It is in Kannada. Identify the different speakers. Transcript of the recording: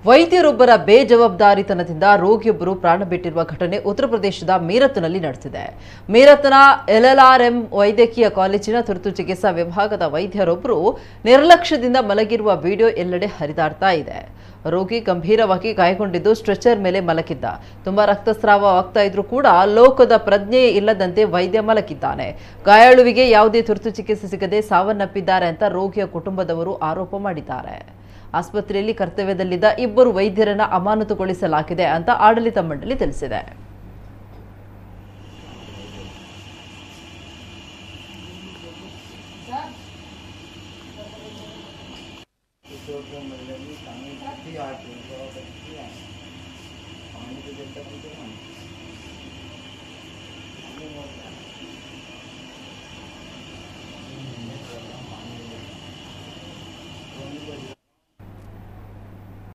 Speaker 1: ವೈದ್ಯರೊಬ್ಬರ ಬೇಜವಾಬ್ದಾರಿತನದಿಂದ ರೋಗಿಯೊಬ್ಬರು ಪ್ರಾಣ ಬಿಟ್ಟಿರುವ ಘಟನೆ ಉತ್ತರ ಪ್ರದೇಶದ ಮೀರತ್ನಲ್ಲಿ ನಡೆದಿದೆ. ಮೀರತ್ನ LLRM ವೈದ್ಯಕೀಯ ಕಾಲೇಜಿನ ತುರ್ತು ಚಿಕಿತ್ಸಾ ವಿಭಾಗದ ವೈದ್ಯರೊಬ್ಬರು ನಿರ್ಲಕ್ಷ್ಯದಿಂದ ಮಲಗಿರುವ ವಿಡಿಯೋ ಎಲ್ಲೆಡೆ ಹರಿದಾಡ್ತಾ ಇದೆ. ರೋಗಿ ಗಂಭೀರವಾಗಿ ಗಾಯಗೊಂಡಿದ್ದು ಸ್ಟ್ರೆಚರ್ ಮೇಲೆ ಮಲಗಿದ್ದ. ತುಂಬಾ ರಕ್ತಸ್ರಾವವಾಗ್ತಾ ಇದ್ರೂ ಕೂಡ ಲೋಕದ ಪ್ರಜ್ಞೆ ಇಲ್ಲದಂತೆ ವೈದ್ಯ ಮಲಗಿದ್ದಾನೆ. ಗಾಯಾಳುವಿಗೆ ಯಾವುದೇ ತುರ್ತು ಚಿಕಿತ್ಸೆ ಸಿಗದೆ ಸಾವನ್ನಪ್ಪಿದ್ದಾರೆ ಅಂತ ರೋಗಿಯ ಕುಟುಂಬದವರು ಆರೋಪ ಮಾಡಿದ್ದಾರೆ. ಆಸ್ಪತ್ರೆಯಲ್ಲಿ ಕರ್ತವ್ಯದಲ್ಲಿದ್ದ ಇಬ್ಬರು ವೈದ್ಯರನ್ನ ಅಮಾನತುಗೊಳಿಸಲಾಗಿದೆ ಅಂತ ಆಡಳಿತ ಮಂಡಳಿ ತಿಳಿಸಿದೆ.